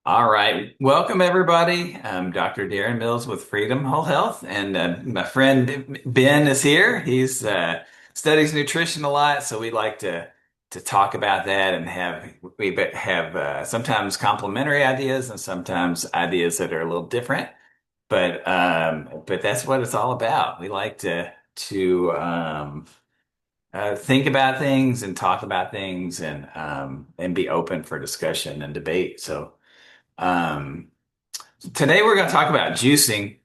All right. Welcome, everybody. I'm Dr. Darren Mills with Freedom Whole Health, and my friend Ben is here. He's studies nutrition a lot, so we like to talk about that and have sometimes complementary ideas and sometimes ideas that are a little different. But that's what it's all about. We like to think about things and talk about things and be open for discussion and debate. Um, Today we're going to talk about juicing.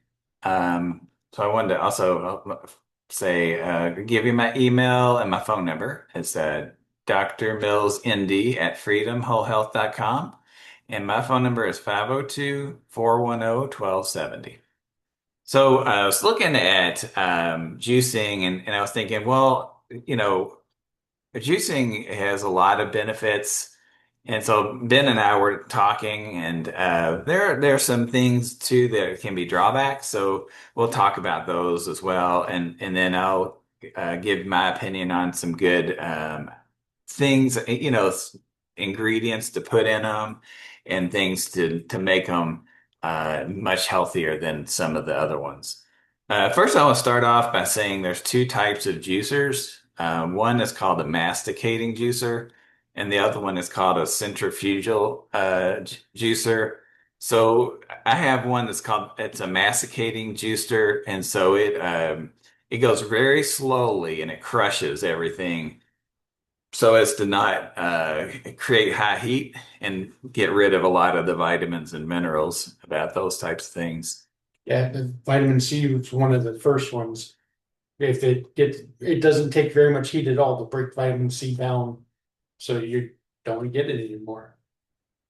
So I wanted to also say, give you my email and my phone number. It's drmillsnd@freedomwholehealth.com. And my phone number is 502-410-1270. So I was looking at juicing and I was thinking, well, juicing has a lot of benefits. And so Ben and I were talking, and there's some things too that can be drawbacks. So we'll talk about those as well, and then I'll give my opinion on some good things, ingredients to put in them, and things to make them much healthier than some of the other ones. First, I want to start off by saying there's two types of juicers. One is called a masticating juicer, and the other one is called a centrifugal juicer. So I have one that's called it's a masticating juicer, and so it goes very slowly and it crushes everything so as to not create high heat and get rid of a lot of the vitamins and minerals about those types of things. Yeah, the vitamin C was one of the first ones. If it doesn't take very much heat at all to break vitamin C down, so you don't get it anymore.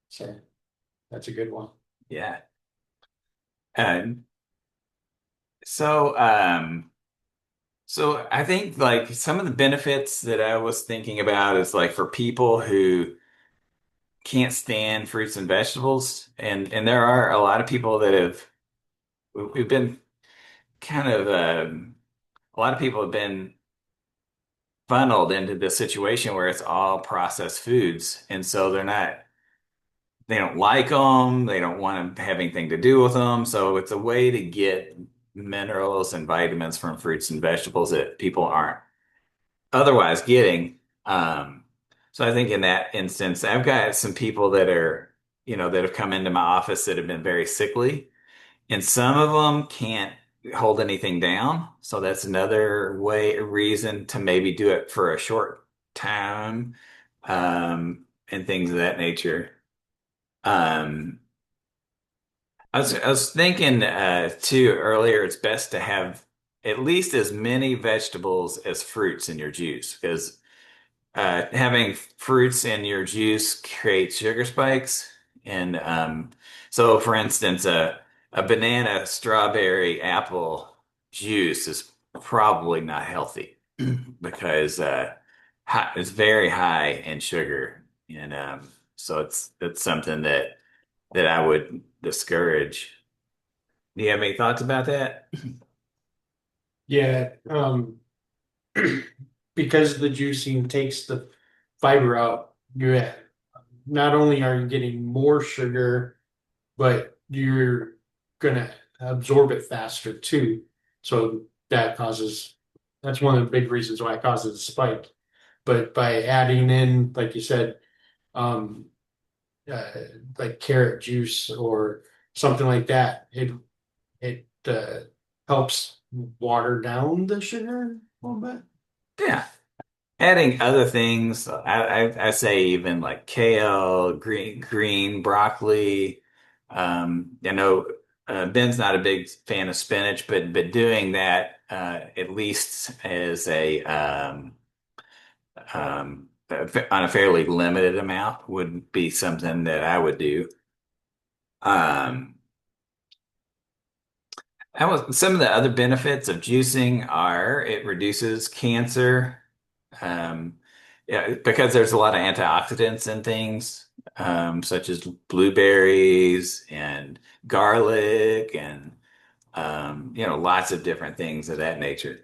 So that's a good one. Yeah. And so um so I think like some of the benefits that I was thinking about is like for people who can't stand fruits and vegetables, and there are a lot of people that we've been kind of a lot of people have been funneled into this situation where it's all processed foods, and so they don't like them, they don't want to have anything to do with them. So it's a way to get minerals and vitamins from fruits and vegetables that people aren't otherwise getting. So I think in that instance, I've got some people that have come into my office that have been very sickly, and some of them can't hold anything down. So that's another reason to maybe do it for a short time, and things of that nature. Um, I was thinking too earlier, it's best to have at least as many vegetables as fruits in your juice because having fruits in your juice creates sugar spikes. And so, for instance, a banana, strawberry, apple juice is probably not healthy because it's very high in sugar. And so it's something that I would discourage. Do you have any thoughts about that? Yeah, because the juicing takes the fiber out, not only are you getting more sugar, but you're gonna absorb it faster too. So that's one of the big reasons why it causes a spike. But by adding in, like you said, um, uh, like carrot juice or something like that, it helps water down the sugar a little bit. Yeah. Adding other things, I say even like kale, green broccoli. I know Ben's not a big fan of spinach, but doing that at least as on a fairly limited amount would be something that I would do. Um, some of the other benefits of juicing are it reduces cancer. Um, yeah, because there's a lot of antioxidants in things, such as blueberries and garlic and lots of different things of that nature.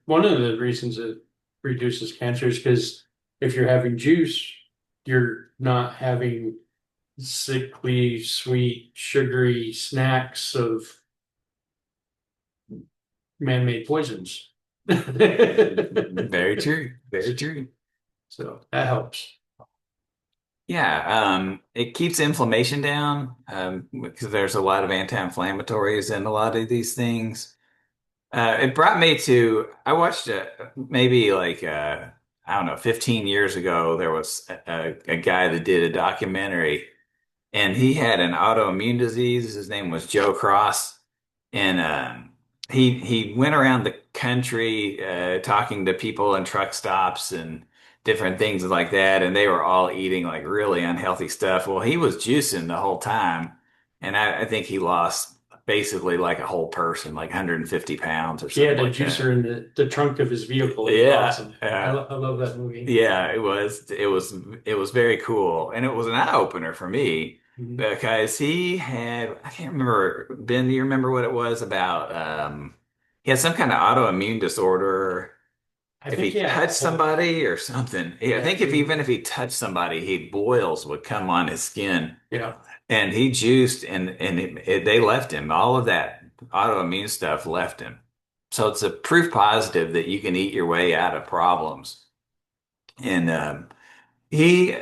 One of the reasons it reduces cancer is because if you're having juice, you're not having sickly, sweet, sugary snacks of man-made poisons. Very true. Very true. So that helps. Yeah, it keeps inflammation down, because there's a lot of anti-inflammatories in a lot of these things. It brought me to, I watched maybe like, I don't know, 15 years ago, there was a guy that did a documentary and he had an autoimmune disease. His name was Joe Cross, and he went around the country talking to people in truck stops and different things like that, and they were all eating like really unhealthy stuff. Well, he was juicing the whole time, and I think he lost basically like a whole person, like 150 pounds or He something had a like that. juicer in the trunk of his vehicle. It was Yeah, awesome. I love that movie. yeah, it was very cool, and it was an eye opener for me Mhm. because he had, I can't remember, Ben, do you remember what it was about? He had some kind of autoimmune disorder. I If think he he had a touched whole, somebody or something, I yeah, think if even if he touched somebody, he boils would come on his skin, yeah. and he juiced, and they left him. All of that autoimmune stuff left him. So it's a proof positive that you can eat your way out of problems. And he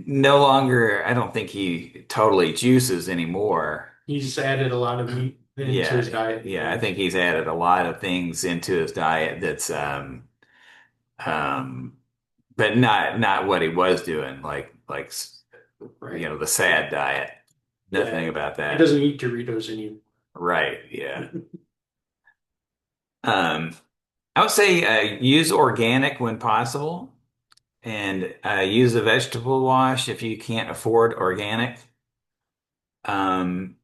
no longer, I don't think he totally juices anymore. He's added a lot of meat into his Yeah, diet. yeah, I And think he's added a lot of things into his diet that's um but not what he was doing, like right, the sad diet. yeah, Nothing about he that. doesn't eat Doritos anymore. Right, yeah. Um I would say use organic when possible, and use a vegetable wash if you can't afford organic. Um,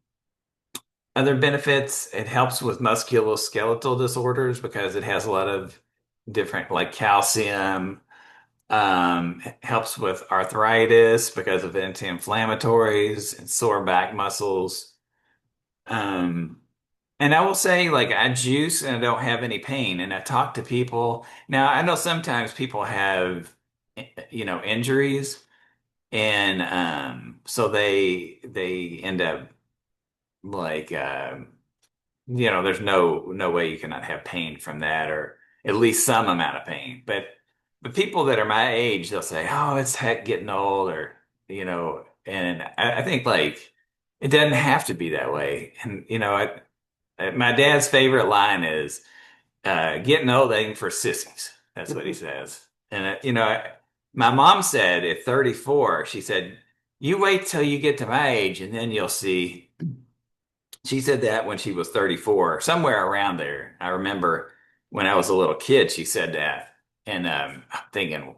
Other benefits, it helps with musculoskeletal disorders because it has a lot of different, like calcium. Helps with arthritis because of anti-inflammatories and sore back muscles. Um, and I will say, like, I juice and I don't have any pain. And I talk to people. Now, I know sometimes people have, injuries, and so they end up like, there's no way you cannot have pain from that, or at least some amount of pain. But people that are my age, they'll say, "Oh, it's heck getting old," or and I think like it doesn't have to be that way. And my dad's favorite line is, "Getting old ain't for sissies." That's what he says. And my mom said at 34, she said, "You wait till you get to my age, and then you'll see." She said that when she was 34, somewhere around there. I remember when I was a little kid, she said that. And I'm thinking,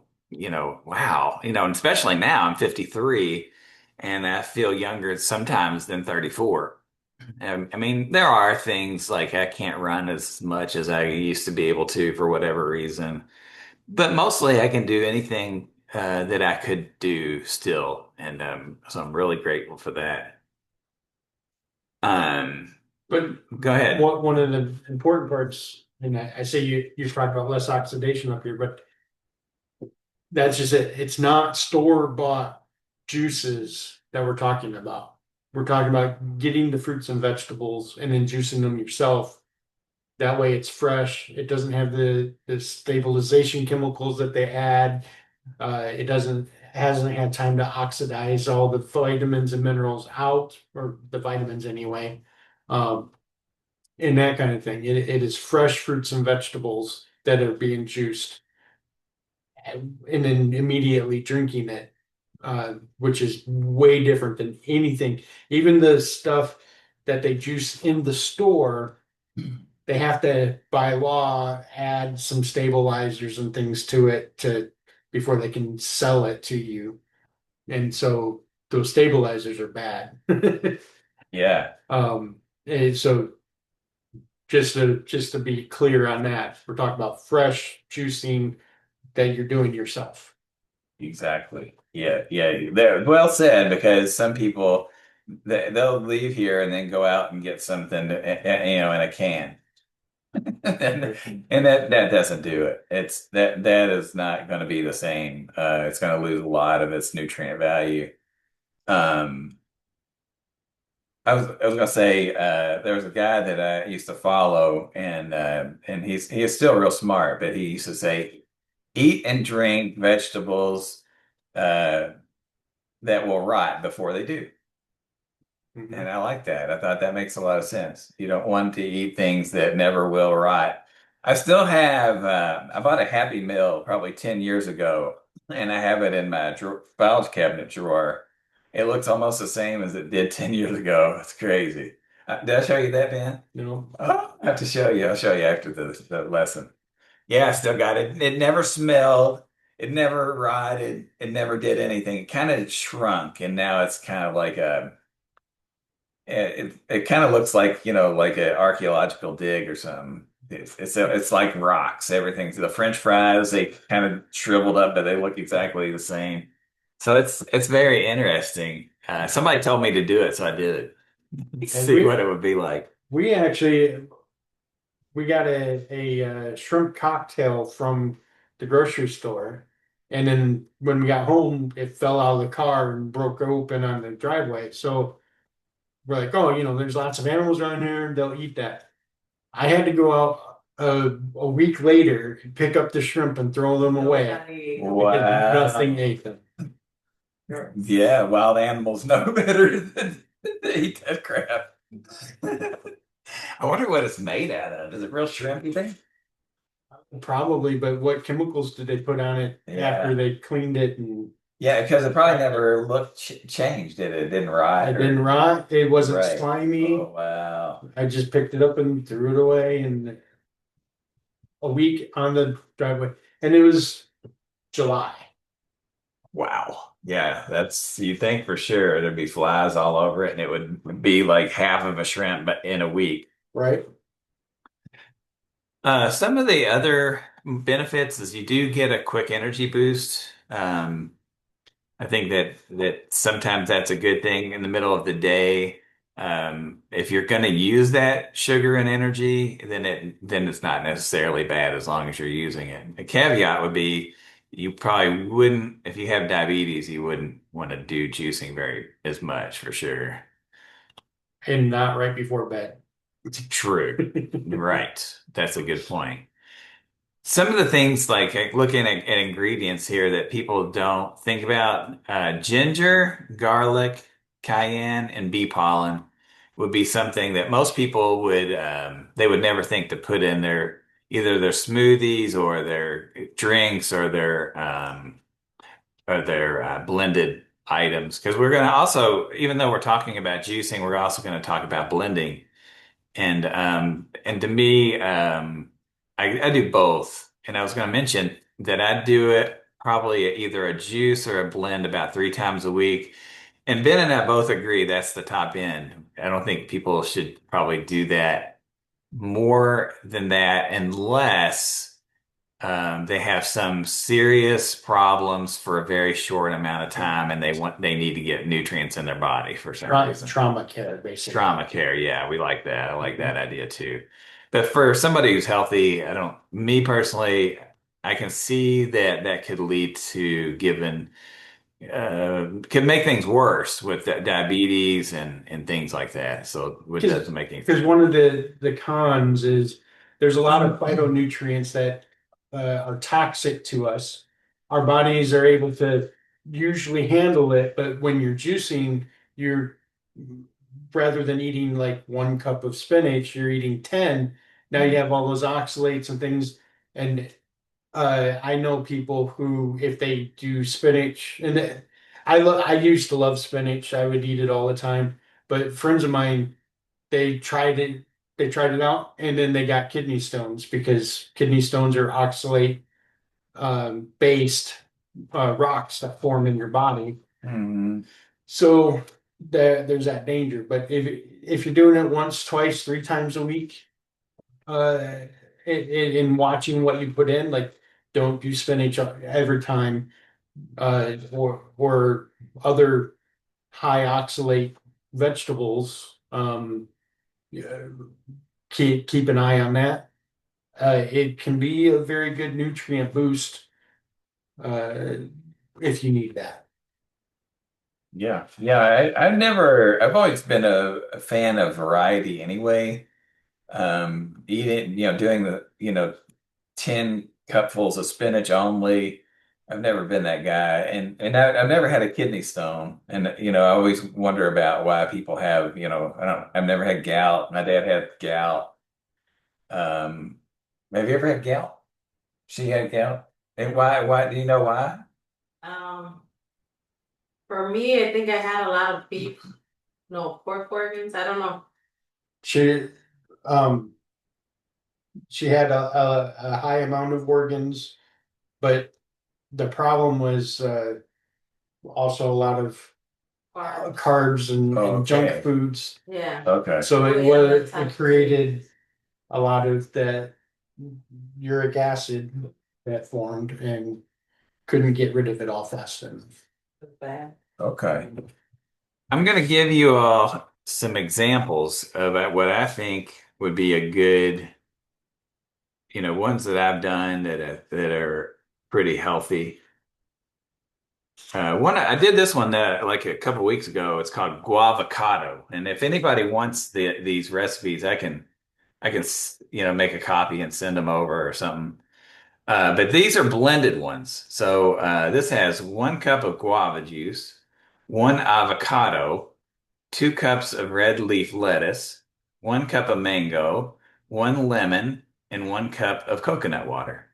wow, and especially now I'm 53 and I feel younger sometimes than 34. I mean, there are things like I can't run as much as I used to be able to for whatever reason, but mostly I can do anything that I could do still. And so I'm really grateful for that. Um, But Go ahead. one of the important parts, and I say you talked about less oxidation up here, but that's just it. It's not store-bought juices that we're talking about. We're talking about getting the fruits and vegetables and then juicing them yourself. That way it's fresh. It doesn't have the stabilization chemicals that they add. It doesn't hasn't had time to oxidize all the vitamins and minerals out, or the vitamins anyway. Um, and that kind of thing. It is fresh fruits and vegetables that are being juiced and then immediately drinking it, which is way different than anything. Even the stuff that they juice in the store, they have to, by law, add some stabilizers and things to it to before they can sell it to you. And so those stabilizers are bad. Yeah, And so just to be clear on that, we're talking about fresh juicing that you're doing yourself. exactly. Yeah, yeah. They're well said, because some people they'll leave here and then go out and get something, in a can. And that doesn't do it. It's that is not going to be the same. It's going to lose a lot of its nutrient value. Um, I was gonna say there was a guy that I used to follow, and he is still real smart, but he used to say, "Eat and drink vegetables uh, that will rot before they do." And Mhm. I like that. I thought that makes a lot of sense. You don't want to eat things that never will rot. I still have, I bought a Happy Meal probably 10 years ago, and I have it in my files cabinet drawer. It looks almost the same as it did 10 years ago. It's crazy. Did I show you that, Ben? No. Oh, I have to show you. I'll show you after the lesson. Yeah, I still got it. It never smelled. It never rotted. It never did anything. It kind of shrunk, and now it's kind of like a it kind of looks like, like an archaeological dig or something. It's like rocks. Everything's the French fries, they kind of shriveled up, but they look exactly the same. So it's very interesting. Somebody told me to do it, so I did it. And See what it would be like. we actually we got a shrimp cocktail from the grocery store, and then when we got home, it fell out of the car and broke open on the driveway. So we're like, oh, there's lots of animals around here; they'll eat that. I had to go out a week later and pick up the shrimp and throw them away because nothing Wow. ate them. Yeah, wild animals know better than to eat that crap. I wonder what it's made out of. Is it real shrimp, you think? Probably, but what chemicals did they put on it after Yeah. they cleaned it and Yeah, because it probably prepped it? never looked changed, did it? It didn't It rot didn't or rot. It wasn't right. Oh slimy. wow. I just picked it up and threw it away in a week on the driveway. And it was July, Wow. Yeah, that's you think for sure there'd be flies all over it and it would be like half of a shrimp but in a week. right? Some of the other benefits is you do get a quick energy boost. I think that sometimes that's a good thing in the middle of the day. If you're going to use that sugar and energy, then it's not necessarily bad as long as you're using it. A caveat would be you probably wouldn't, if you have diabetes, you wouldn't want to do juicing very as much for sure. And not right before bed. True. Right. That's a good point. Some of the things like looking at ingredients here that people don't think about, ginger, garlic, cayenne, and bee pollen would be something that most people they would never think to put in either their smoothies or their drinks or their blended items. Because we're going to also, even though we're talking about juicing, we're also going to talk about blending. And to me, I do both. And I was going to mention that I do it probably either a juice or a blend about 3 times a week. And Ben and I both agree that's the top end. I don't think people should probably do that more than that unless they have some serious problems for a very short amount of time and they need to get nutrients in their body for some reason. Trauma care, basically. Trauma care, yeah, we like that. I like that idea too. But for somebody who's healthy, me personally, I can see that that could lead to could make things worse with diabetes and things like that. So it Because doesn't make any because sense. one of the cons is there's a lot of phytonutrients that are toxic to us. Our bodies are able to usually handle it, but when you're juicing, you're rather than eating like 1 cup of spinach, you're eating 10. Now you have all those oxalates and things. And I know people who, if they do spinach, and I used to love spinach. I would eat it all the time. But friends of mine, they tried it. They tried it out, and then they got kidney stones because kidney stones are oxalate based rocks that form in your body. Mhm. So there's that danger. But if you're doing it once, twice, 3 times a week, uh, in watching what you put in, like don't do spinach every time, or other high oxalate vegetables. Yeah, keep an eye on that. It can be a very good nutrient boost uh, if you need that. Yeah, yeah. I've always been a fan of variety anyway. Eating, doing the, 10 cupfuls of spinach only. I've never been that guy. I've never had a kidney stone. And, I always wonder about why people have, I've never had gout. My dad had gout. Um, have you ever had gout? She had gout. And why, do you know why? Um, for me, I think I had a lot of beef, no pork organs. I don't know. She um she had a high amount of organs, but the problem was also a lot of Carbs. carbs and junk Okay. foods. Yeah. Okay. So Oh it yeah, was that's it tough too. created a lot of that uric acid that formed and couldn't get rid of it all fast enough. That's bad. Okay. I'm going to give you all some examples of what I think would be a good, ones that I've done that are pretty healthy. One I did this one like a couple weeks ago. It's called guavocado, and if anybody wants these recipes, I can make a copy and send them over or something. But these are blended ones. So this has 1 cup of guava juice, one avocado, 2 cups of red leaf lettuce, 1 cup of mango, one lemon, and 1 cup of coconut water.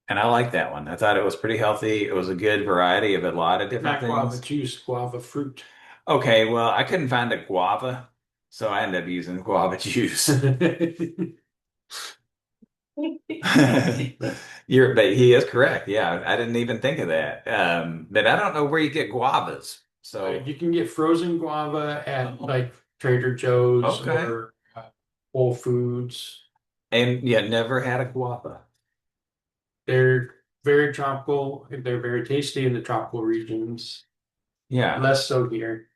And I like that one. I thought it was pretty healthy. It was a good variety of a lot of different Not guava things. juice, guava fruit. Okay, well, I couldn't find a guava, so I ended up using guava juice. But he is correct. Yeah, I didn't even think of that. But I don't know where you get guavas. So, You can get frozen guava at oh, like Trader Joe's okay. or Whole Foods. And yeah, never had a guava. They're very tropical. They're very tasty in the tropical regions. Yeah. Less so here,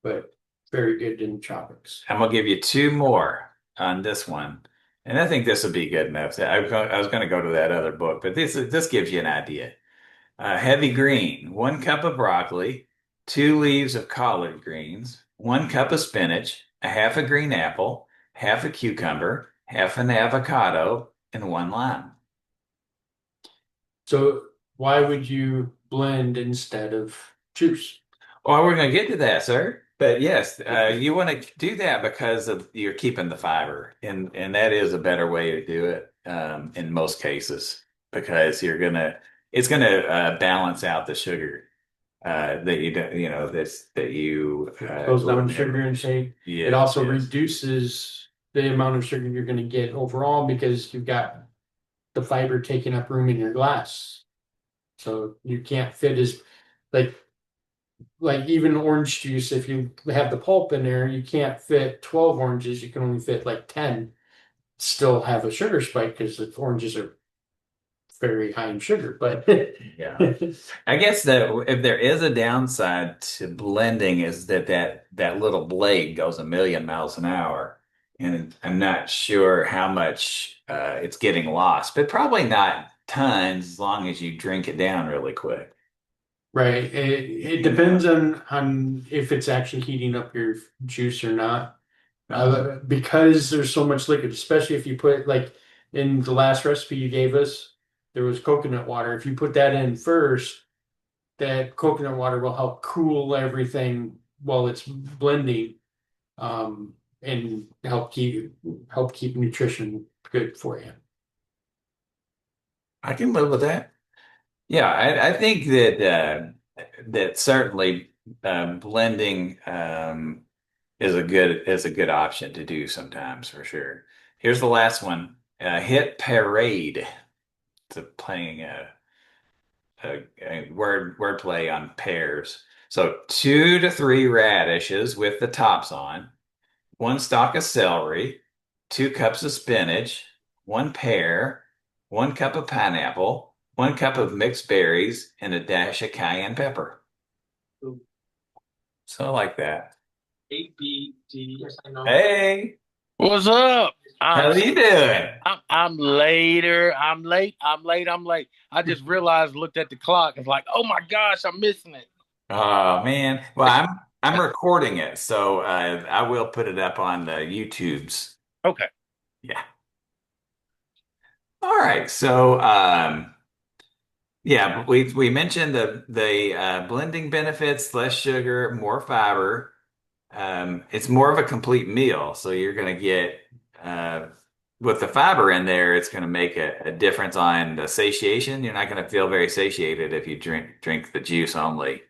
but very good in tropics. I'm gonna give you two more on this one, and I think this would be good enough. I was going to go to that other book, but this gives you an idea. Heavy green, 1 cup of broccoli, 2 leaves of collard greens, 1 cup of spinach, a half a green apple, half a cucumber, half an avocado, and one lime. So why would you blend instead of juice? Well, we're going to get to that, sir. But yes, you want to do that because of you're keeping the fiber, and that is a better way to do it in most cases because it's gonna balance out the sugar that you don't, that you It slows down sugar ordinarily. intake. It Yes, also yes. reduces the amount of sugar you're going to get overall because you've got the fiber taking up room in your glass. So you can't fit as like even orange juice, if you have the pulp in there, you can't fit 12 oranges, you can only fit like 10. Still have a sugar spike because the oranges are very high in sugar, but Yeah. I guess that if there is a downside to blending is that little blade goes a million miles an hour, and I'm not sure how much it's getting lost, but probably not tons as long as you drink it down really quick. right. It You depends know. on if it's actually heating up your juice or not. Uh-huh. Because there's so much liquid, especially if you put like in the last recipe you gave us, there was coconut water. If you put that in first, that coconut water will help cool everything while it's blending, and help keep nutrition good for you. I can live with that. Yeah, I think that certainly blending is a good option to do sometimes for sure. Here's the last one. Hit parade. It's playing a wordplay on pears. So 2 to 3 radishes with the tops on, 1 stalk of celery, 2 cups of spinach, 1 pear, 1 cup of pineapple, 1 cup of mixed berries, and a dash of cayenne pepper. So I like that. ABD. Yes, I know. Hey, What's up? how you doing? I'm later. I'm late. I'm late. I just realized, looked at the clock. It's like, oh my gosh, I'm missing it. Oh man. Well, I'm recording it, so I will put it up on the YouTube's. Okay. Yeah. All right. So yeah, we mentioned the blending benefits, less sugar, more fiber. It's more of a complete meal, so you're going to get uh, with the fiber in there. It's going to make a difference on the satiation. You're not going to feel very satiated if you drink the juice only.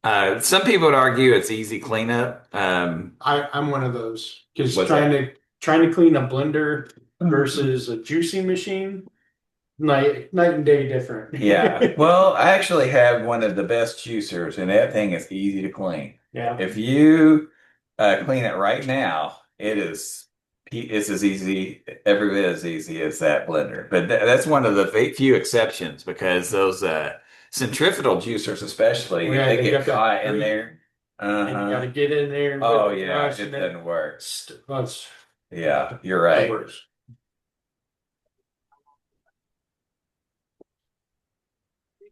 Some people would argue it's easy cleanup. I'm one of those because What's that? trying to clean a blender versus a juicing machine, night and day different. Yeah. Well, I actually have one of the best juicers, and that thing is easy to clean. Yeah. If you clean it right now, it's as easy, every bit as easy as that blender. But that's one of the few exceptions because those centrifugal juicers, especially, Yeah, they they get got that caught in grate, there. and you got Uh-huh. to get in there with Oh the yeah, brush, it and it doesn't work. well, it's Yeah, you're the right. worst.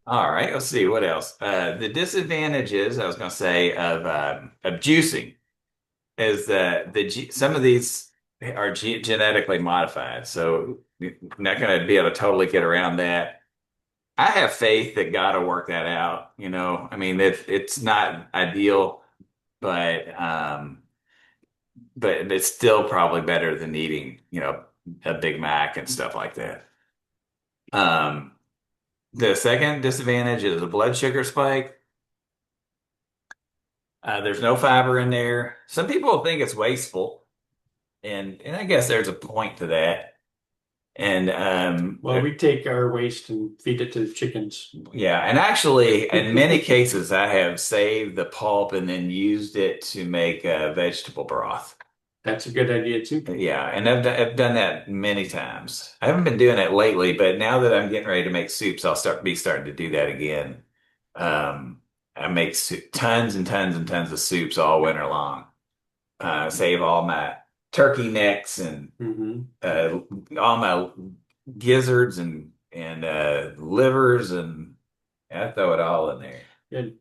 All right, let's see what else. The disadvantages I was going to say of juicing is that some of these are genetically modified, so you're not going to be able to totally get around that. I have faith that God will work that out. I mean, it's not ideal, but but it's still probably better than eating, a Big Mac and stuff like that. Um, the second disadvantage is a blood sugar spike. There's no fiber in there. Some people think it's wasteful, and I guess there's a point to that. And Well, we take our waste and feed it to the chickens. yeah, and actually, in many cases, I have saved the pulp and then used it to make vegetable broth. That's a good idea too. Yeah, and I've done that many times. I haven't been doing it lately, but now that I'm getting ready to make soups, I'll starting to do that again. Um, I make tons and tons and tons of soups all winter long. Save all my turkey necks and Hmm. all my gizzards and livers, and I throw it all in there. Good.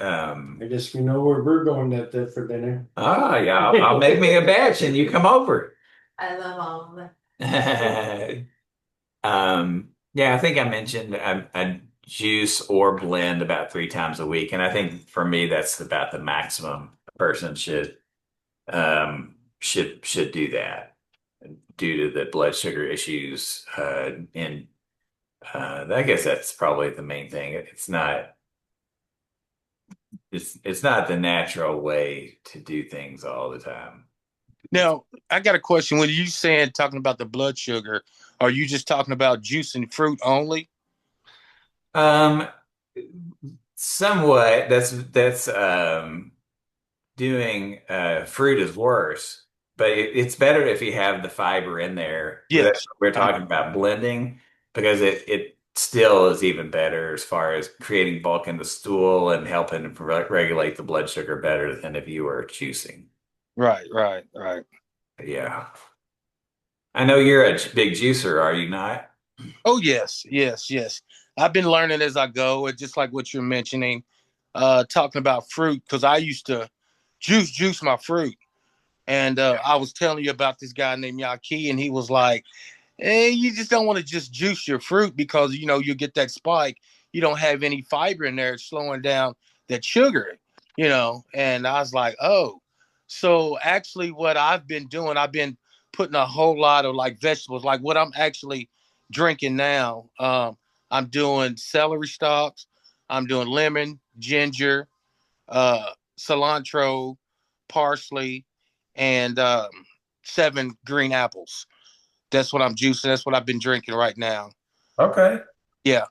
Um, I guess we know where we're going for dinner. yeah, I'll make me a batch and you come over. I love all of them. Yeah, I think I mentioned I juice or blend about 3 times a week, and I think for me that's about the maximum a person should do that due to the blood sugar issues. And I guess that's probably the main thing. It's not the natural way to do things all the time. Now, I got a question. When you saying talking about the blood sugar, are you just talking about juice and fruit only? Um, Somewhat. That's doing fruit is worse, but it's better if you have the fiber in there. That's Yes. what we're I talking about blending because it still is even better as far as creating bulk in the stool and helping regulate the blood sugar better than if you were juicing. right, right, right. Yeah. I know you're a big juicer, are you not? Oh yes, yes, yes. I've been learning as I go. It's just like what you're mentioning, talking about fruit, because I used to juice my fruit. And I was telling you about this guy named Yaki, and he was like, "Hey, you just don't want to just juice your fruit because you get that spike. You don't have any fiber in there, it's slowing down that sugar, And I was like, oh, so actually, what I've been doing, I've been putting a whole lot of like vegetables, like what I'm actually drinking now. I'm doing celery stalks, I'm doing lemon, ginger, cilantro, parsley, and 7 green apples. That's what I'm juicing. That's what I've been drinking right now. Okay. Yeah.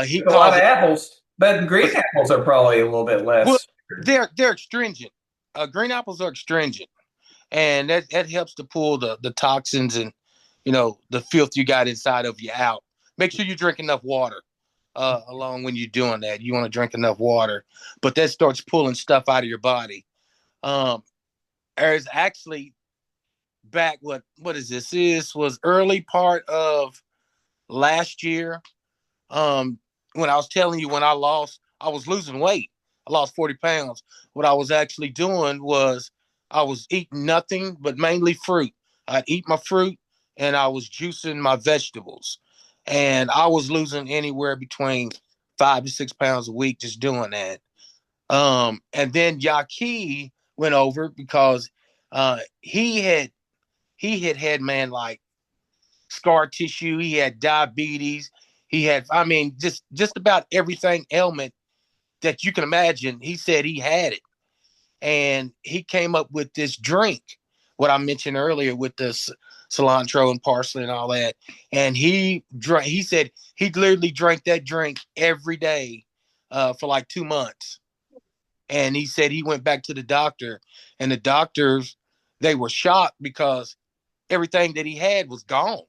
He There's a lot calls of it. apples, but green apples are probably a little bit Well, less. they're astringent. Green apples are astringent, and that helps to pull the toxins and the filth you got inside of you out. Make sure you drink enough water. Along when you're doing that, you want to drink enough water, but that starts pulling stuff out of your body. There's actually back what is this? This was early part of last year. When I was telling you when I I was losing weight. I lost 40 pounds. What I was actually doing was I was eating nothing but mainly fruit. I'd eat my fruit and I was juicing my vegetables. And I was losing anywhere between 5 to 6 pounds a week just doing that. And then Yaki went over because he had man like scar tissue. He had diabetes. He had, I mean, just about everything ailment that you can imagine. He said he had it, and he came up with this drink, what I mentioned earlier with the cilantro and parsley and all that. And he drank. He said he literally drank that drink every day for like 2 months. And he said he went back to the doctor, and the doctors, they were shocked because everything that he had was gone.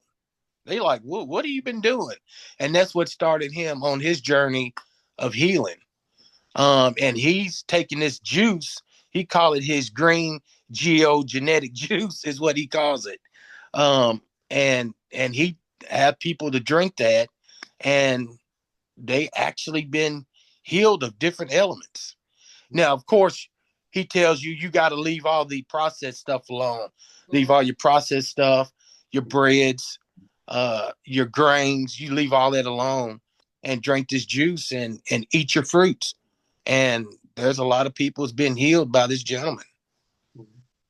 They like, what have you been doing? And that's what started him on his journey of healing. And he's taking this juice. He call it his green geogenetic juice is what he calls it. And he have people to drink that, and they actually been healed of different elements. Now, of course, he tells you you got to leave all the processed stuff alone. Leave all your processed stuff, your breads, your grains. You leave all that alone and drink this juice and eat your fruits. And there's a lot of people who's been healed by this gentleman.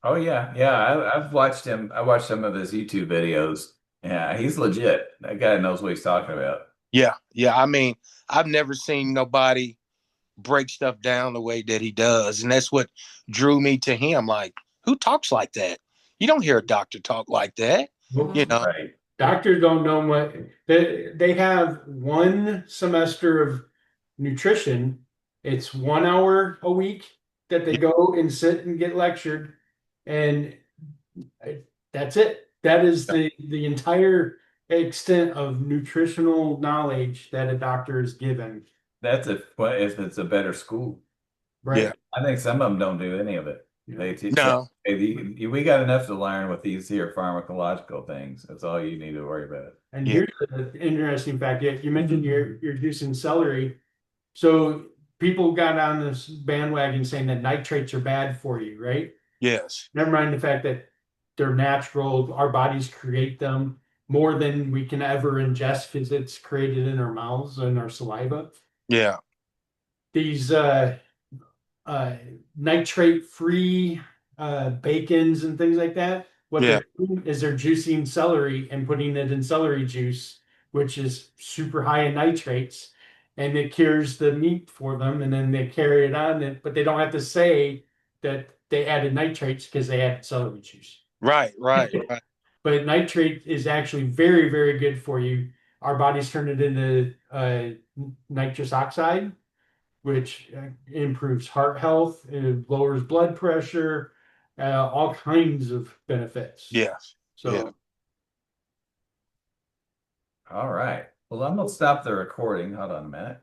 Oh yeah, yeah. I've watched him. I watched some of his YouTube videos. Yeah, he's legit. That guy knows what he's talking about. Yeah, yeah. I mean, I've never seen nobody break stuff down the way that he does, and that's what drew me to him. Like, who talks like that? You don't hear a doctor talk like that, you know? Right. Doctors don't know what they have one semester of nutrition. It's 1 hour a week that they Yeah, go and sit and get lectured, and that's it. That is the entire extent of nutritional knowledge that a doctor is given. That's if it's a better school. yeah. Right. I think some of them don't do any of it. Yeah. They teach that, No, hey, we got enough to learn with these here pharmacological things. That's all you need to worry about. And yeah, here's the interesting fact. You mentioned you're juicing celery. So people got on this bandwagon saying that nitrates are bad for you, right? yes, Never mind the fact that they're natural. Our bodies create them more than we can ever ingest because it's created in our mouths and our saliva. yeah, These uh, nitrate-free bacons and things like that. What yeah, they're doing is they're juicing celery and putting it in celery juice, which is super high in nitrates, and it cures the meat for them, and then they carry it on. But they don't have to say that they added nitrates because they added celery juice. right, right, right. But nitrate is actually very, very good for you. Our bodies turn it into nitrous oxide, which improves heart health, it lowers blood pressure, all kinds of benefits. Yes, yeah. So, All right. Well, I'm gonna stop the recording. Hold on a minute.